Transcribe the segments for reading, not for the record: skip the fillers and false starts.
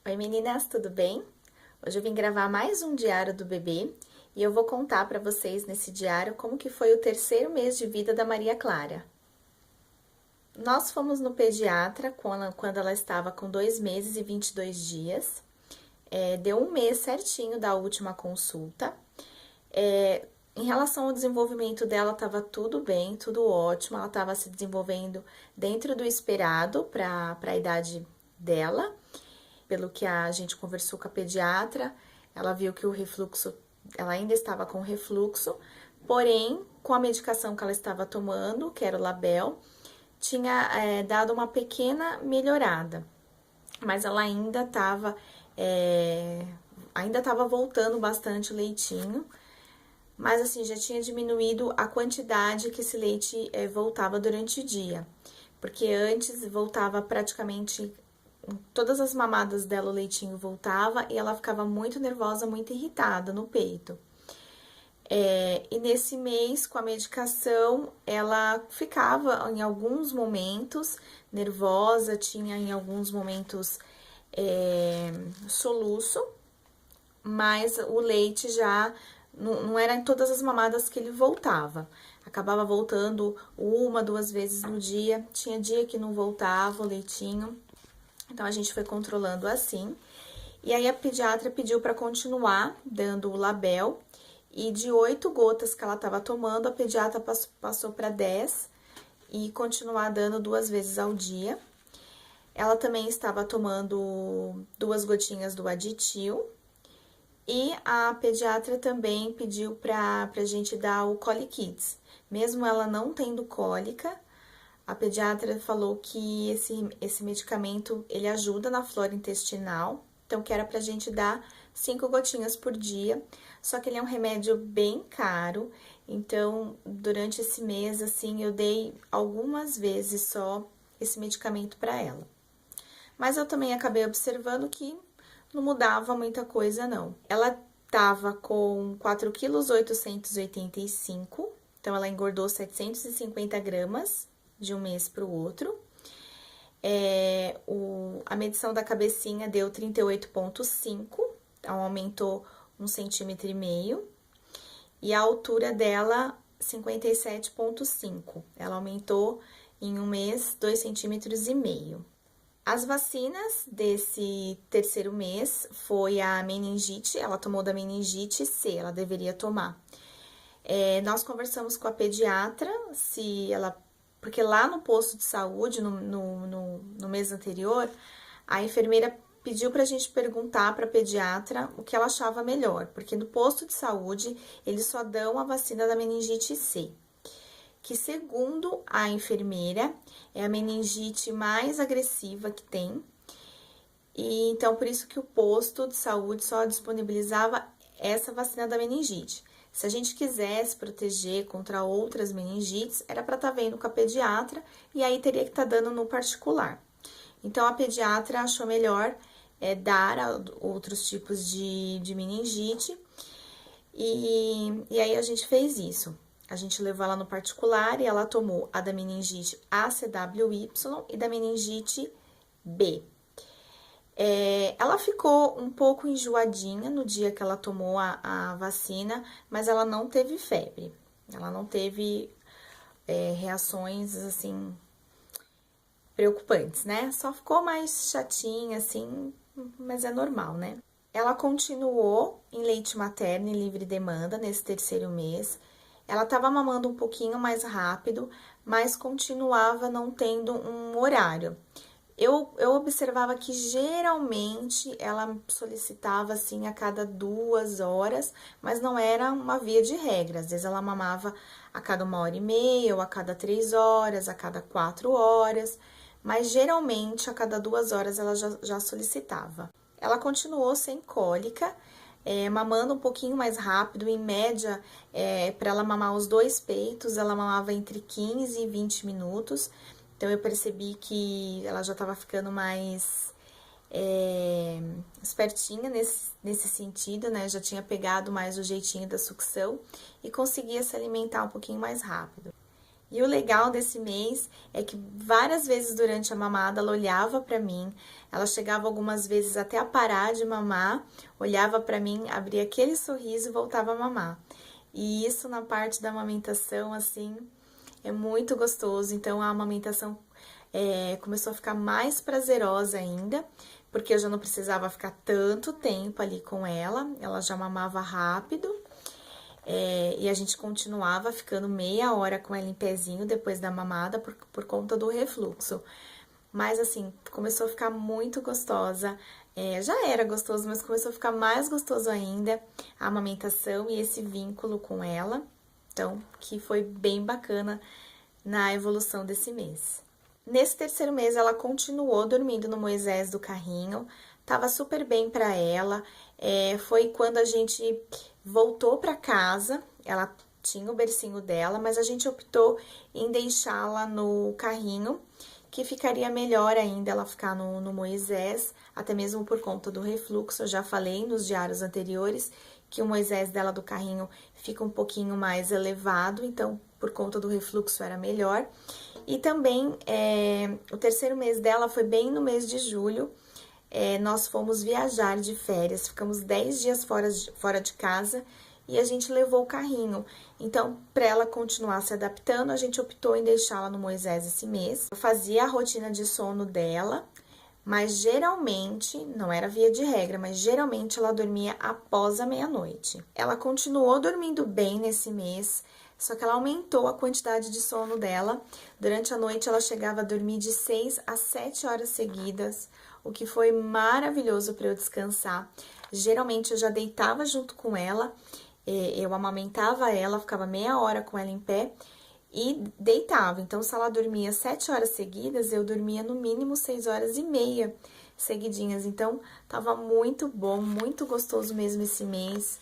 Oi meninas, tudo bem? Hoje eu vim gravar mais um diário do bebê e eu vou contar para vocês nesse diário como que foi o terceiro mês de vida da Maria Clara. Nós fomos no pediatra quando ela estava com 2 meses e 22 dias. Deu um mês certinho da última consulta. Em relação ao desenvolvimento dela, estava tudo bem, tudo ótimo. Ela estava se desenvolvendo dentro do esperado para a idade dela. Pelo que a gente conversou com a pediatra, ela viu que o refluxo, ela ainda estava com refluxo, porém, com a medicação que ela estava tomando, que era o Label, tinha dado uma pequena melhorada, mas ela ainda estava voltando bastante o leitinho, mas assim, já tinha diminuído a quantidade que esse leite voltava durante o dia, porque antes voltava praticamente todas as mamadas dela, o leitinho voltava e ela ficava muito nervosa, muito irritada no peito. E nesse mês, com a medicação, ela ficava em alguns momentos nervosa, tinha em alguns momentos soluço, mas o leite já não era em todas as mamadas que ele voltava. Acabava voltando 1, 2 vezes no dia, tinha dia que não voltava o leitinho. Então, a gente foi controlando assim. E aí, a pediatra pediu para continuar dando o Label. E de 8 gotas que ela estava tomando, a pediatra passou para 10 e continuar dando 2 vezes ao dia. Ela também estava tomando 2 gotinhas do Aditil. E a pediatra também pediu para a gente dar o Colikids. Mesmo ela não tendo cólica, a pediatra falou que esse medicamento, ele ajuda na flora intestinal, então que era pra gente dar 5 gotinhas por dia, só que ele é um remédio bem caro, então durante esse mês, assim, eu dei algumas vezes só esse medicamento pra ela. Mas eu também acabei observando que não mudava muita coisa, não. Ela tava com 4,885 kg, então ela engordou 750 gramas, de um mês para o outro. A medição da cabecinha deu 38,5, então aumentou 1,5 cm. E a altura dela, 57,5. Ela aumentou em um mês 2,5 cm. As vacinas desse terceiro mês foi a meningite, ela tomou da meningite C, ela deveria tomar. Nós conversamos com a pediatra se ela. Porque lá no posto de saúde, no mês anterior, a enfermeira pediu pra gente perguntar pra pediatra o que ela achava melhor. Porque no posto de saúde, eles só dão a vacina da meningite C. Que segundo a enfermeira, é a meningite mais agressiva que tem. E então, por isso que o posto de saúde só disponibilizava essa vacina da meningite. Se a gente quisesse proteger contra outras meningites, era para estar vendo com a pediatra e aí teria que estar dando no particular. Então, a pediatra achou melhor dar outros tipos de meningite e aí a gente fez isso. A gente levou ela no particular e ela tomou a da meningite ACWY e da meningite B. Ela ficou um pouco enjoadinha no dia que ela tomou a vacina, mas ela não teve febre. Ela não teve reações, assim, preocupantes, né? Só ficou mais chatinha, assim, mas é normal, né? Ela continuou em leite materno em livre demanda nesse terceiro mês. Ela estava mamando um pouquinho mais rápido, mas continuava não tendo um horário. Eu observava que geralmente ela solicitava assim a cada 2 horas, mas não era uma via de regra. Às vezes ela mamava a cada 1h30, ou a cada 3 horas, a cada 4 horas, mas geralmente a cada 2 horas ela já solicitava. Ela continuou sem cólica, mamando um pouquinho mais rápido, em média, para ela mamar os 2 peitos, ela mamava entre 15 e 20 minutos. Então, eu percebi que ela já estava ficando mais espertinha nesse sentido, né? Já tinha pegado mais o jeitinho da sucção e conseguia se alimentar um pouquinho mais rápido. E o legal desse mês é que várias vezes durante a mamada ela olhava pra mim, ela chegava algumas vezes até a parar de mamar, olhava pra mim, abria aquele sorriso e voltava a mamar. E isso na parte da amamentação, assim, é muito gostoso. Então a amamentação começou a ficar mais prazerosa ainda, porque eu já não precisava ficar tanto tempo ali com ela já mamava rápido. E a gente continuava ficando meia hora com ela em pezinho depois da mamada por conta do refluxo. Mas assim, começou a ficar muito gostosa. Já era gostoso, mas começou a ficar mais gostoso ainda a amamentação e esse vínculo com ela. Então, que foi bem bacana na evolução desse mês. Nesse terceiro mês, ela continuou dormindo no Moisés do carrinho, tava super bem pra ela. Foi quando a gente voltou pra casa, ela tinha o bercinho dela, mas a gente optou em deixá-la no carrinho, que ficaria melhor ainda ela ficar no Moisés, até mesmo por conta do refluxo. Eu já falei nos diários anteriores que o Moisés dela do carrinho fica um pouquinho mais elevado, então por conta do refluxo era melhor. E também o terceiro mês dela foi bem no mês de julho. Nós fomos viajar de férias, ficamos 10 dias fora de casa e a gente levou o carrinho. Então, para ela continuar se adaptando, a gente optou em deixá-la no Moisés esse mês. Eu fazia a rotina de sono dela, mas geralmente, não era via de regra, mas geralmente ela dormia após a meia-noite. Ela continuou dormindo bem nesse mês, só que ela aumentou a quantidade de sono dela. Durante a noite, ela chegava a dormir de 6 a 7 horas seguidas, o que foi maravilhoso para eu descansar. Geralmente, eu já deitava junto com ela, eu amamentava ela, ficava meia hora com ela em pé e deitava. Então, se ela dormia 7 horas seguidas, eu dormia no mínimo 6 horas e meia seguidinhas. Então, tava muito bom, muito gostoso mesmo esse mês.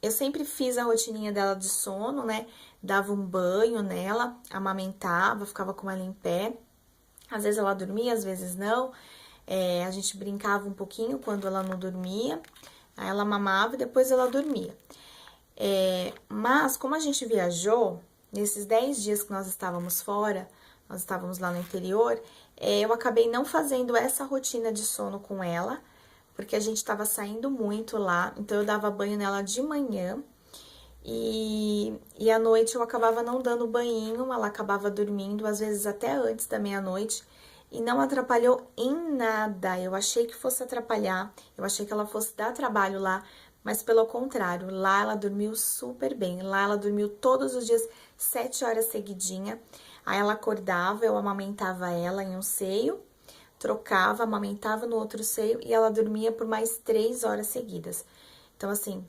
Eu sempre fiz a rotininha dela de sono, né? Dava um banho nela, amamentava, ficava com ela em pé. Às vezes ela dormia, às vezes não. A gente brincava um pouquinho quando ela não dormia. Aí ela mamava e depois ela dormia. Mas como a gente viajou, nesses 10 dias que nós estávamos fora, nós estávamos lá no interior, eu acabei não fazendo essa rotina de sono com ela, porque a gente estava saindo muito lá, então eu dava banho nela de manhã e à noite eu acabava não dando banho, ela acabava dormindo, às vezes até antes da meia-noite, e não atrapalhou em nada. Eu achei que fosse atrapalhar, eu achei que ela fosse dar trabalho lá, mas pelo contrário, lá ela dormiu super bem. Lá ela dormiu todos os dias 7 horas seguidinha. Aí ela acordava, eu amamentava ela em um seio, trocava, amamentava no outro seio e ela dormia por mais 3 horas seguidas. Então, assim,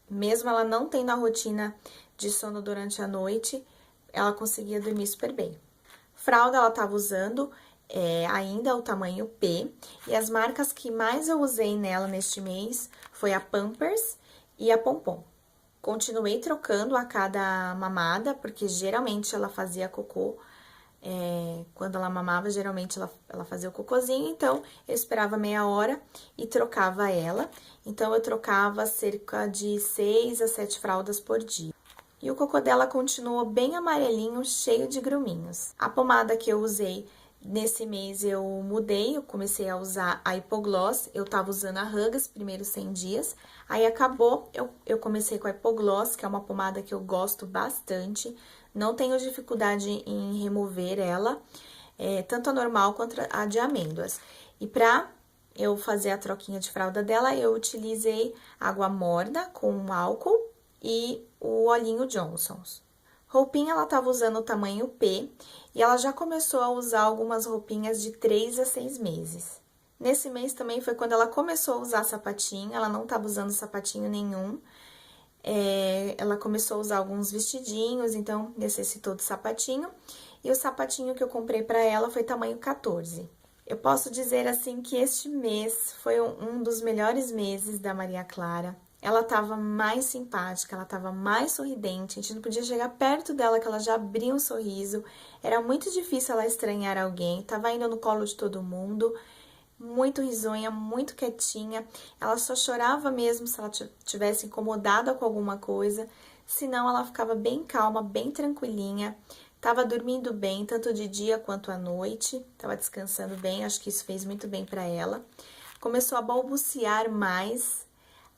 mesmo ela não tendo a rotina de sono durante a noite, ela conseguia dormir super bem. Fralda ela tava usando ainda o tamanho P, e as marcas que mais eu usei nela neste mês foi a Pampers e a Pompom. Continuei trocando a cada mamada, porque geralmente ela fazia cocô. Quando ela mamava, geralmente ela fazia o cocôzinho, então eu esperava meia hora e trocava ela. Então, eu trocava cerca de 6 a 7 fraldas por dia. E o cocô dela continuou bem amarelinho, cheio de gruminhos. A pomada que eu usei nesse mês eu mudei, eu comecei a usar a Hipogloss, eu tava usando a Rugas primeiros 100 dias, aí acabou, eu comecei com a Hipogloss, que é uma pomada que eu gosto bastante, não tenho dificuldade em remover ela, tanto a normal quanto a de amêndoas. E pra eu fazer a troquinha de fralda dela, eu utilizei água morna com álcool e o olhinho Johnson's. Roupinha, ela tava usando o tamanho P e ela já começou a usar algumas roupinhas de 3 a 6 meses. Nesse mês também foi quando ela começou a usar sapatinho, ela não tava usando sapatinho nenhum. Ela começou a usar alguns vestidinhos, então necessitou de sapatinho. E o sapatinho que eu comprei pra ela foi tamanho 14. Eu posso dizer assim que este mês foi um dos melhores meses da Maria Clara. Ela tava mais simpática, ela tava mais sorridente, a gente não podia chegar perto dela que ela já abria um sorriso. Era muito difícil ela estranhar alguém, tava indo no colo de todo mundo, muito risonha, muito quietinha. Ela só chorava mesmo se ela tivesse incomodada com alguma coisa, senão ela ficava bem calma, bem tranquilinha, tava dormindo bem, tanto de dia quanto à noite, tava descansando bem, acho que isso fez muito bem para ela. Começou a balbuciar mais,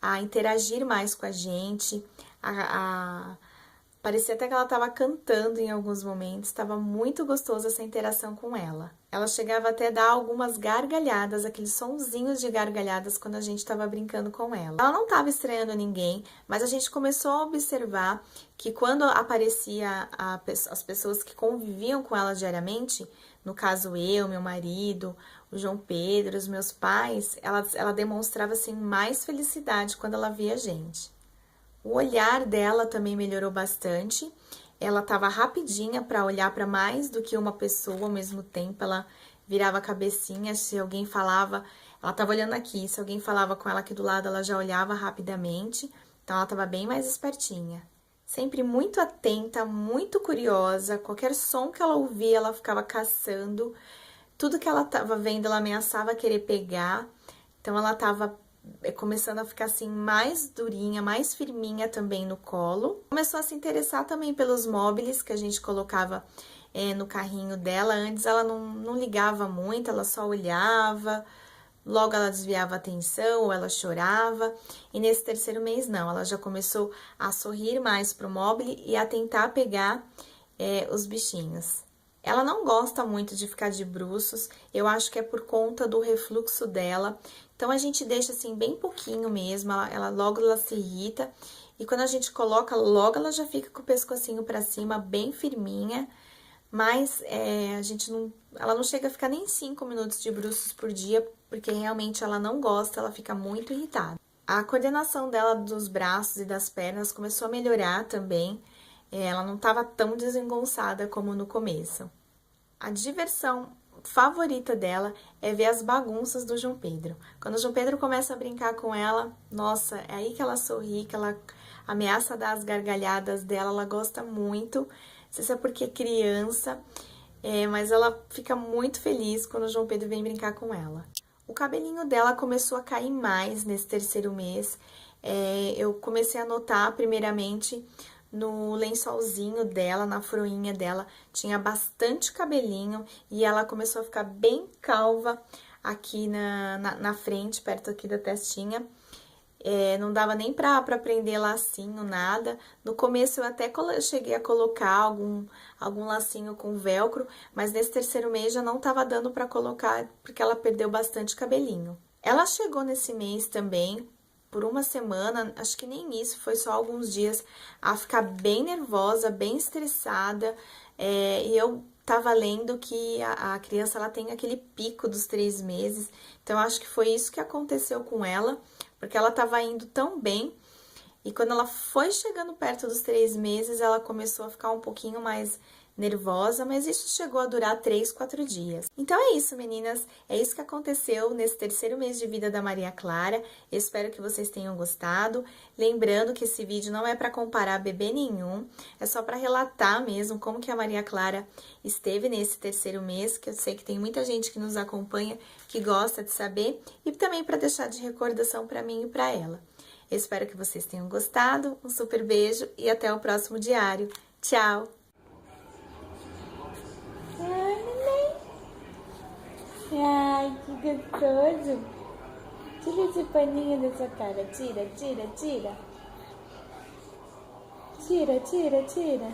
a interagir mais com a gente, parecia até que ela estava cantando em alguns momentos, estava muito gostoso essa interação com ela. Ela chegava até a dar algumas gargalhadas, aqueles sonzinhos de gargalhadas quando a gente estava brincando com ela. Ela não estava estranhando ninguém, mas a gente começou a observar que quando aparecia as pessoas que conviviam com ela diariamente, no caso eu, meu marido, o João Pedro, os meus pais, ela demonstrava assim mais felicidade quando ela via a gente. O olhar dela também melhorou bastante. Ela estava rapidinha para olhar para mais do que uma pessoa ao mesmo tempo. Ela virava a cabecinha, se alguém falava, ela estava olhando aqui. Se alguém falava com ela aqui do lado, ela já olhava rapidamente. Então, ela estava bem mais espertinha. Sempre muito atenta, muito curiosa. Qualquer som que ela ouvia, ela ficava caçando. Tudo que ela estava vendo, ela ameaçava querer pegar. Então, ela estava começando a ficar assim mais durinha, mais firminha também no colo. Começou a se interessar também pelos móveis que a gente colocava no carrinho dela. Antes ela não ligava muito, ela só olhava, logo ela desviava a atenção ou ela chorava. E nesse terceiro mês não, ela já começou a sorrir mais pro móvel e a tentar pegar os bichinhos. Ela não gosta muito de ficar de bruços, eu acho que é por conta do refluxo dela. Então, a gente deixa assim bem pouquinho mesmo, logo ela se irrita. E quando a gente coloca, logo ela já fica com o pescocinho pra cima, bem firminha. Mas ela não chega a ficar nem 5 minutos de bruços por dia, porque realmente ela não gosta, ela fica muito irritada. A coordenação dela dos braços e das pernas começou a melhorar também. Ela não estava tão desengonçada como no começo. A diversão favorita dela é ver as bagunças do João Pedro. Quando o João Pedro começa a brincar com ela, nossa, é aí que ela sorri, que ela ameaça dar as gargalhadas dela, ela gosta muito. Não sei se é porque é criança, mas ela fica muito feliz quando o João Pedro vem brincar com ela. O cabelinho dela começou a cair mais nesse terceiro mês. Eu comecei a notar, primeiramente, no lençolzinho dela, na froinha dela, tinha bastante cabelinho e ela começou a ficar bem calva aqui na frente, perto aqui da testinha. Não dava nem pra prender lacinho, nada. No começo eu até cheguei a colocar algum lacinho com velcro, mas nesse terceiro mês já não tava dando pra colocar, porque ela perdeu bastante cabelinho. Ela chegou nesse mês também, por uma semana, acho que nem isso, foi só alguns dias, a ficar bem nervosa, bem estressada, e eu tava lendo que a criança, ela tem aquele pico dos 3 meses, então acho que foi isso que aconteceu com ela, porque ela tava indo tão bem, e quando ela foi chegando perto dos 3 meses, ela começou a ficar um pouquinho mais nervosa, mas isso chegou a durar 3, 4 dias. Então é isso, meninas, é isso que aconteceu nesse terceiro mês de vida da Maria Clara. Eu espero que vocês tenham gostado. Lembrando que esse vídeo não é para comparar bebê nenhum, é só para relatar mesmo como que a Maria Clara esteve nesse terceiro mês, que eu sei que tem muita gente que nos acompanha, que gosta de saber, e também para deixar de recordação para mim e para ela. Eu espero que vocês tenham gostado, um super beijo e até o próximo diário. Tchau! Ai, que gostoso! Tira esse paninho da sua cara, tira, tira, tira. Tira, tira, tira.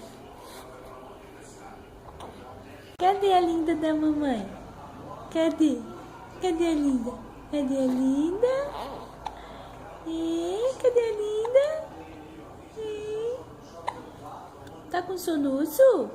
Cadê a linda da mamãe? Cadê? Cadê a linda? Cadê a linda? Cadê a linda? Tá com soluço?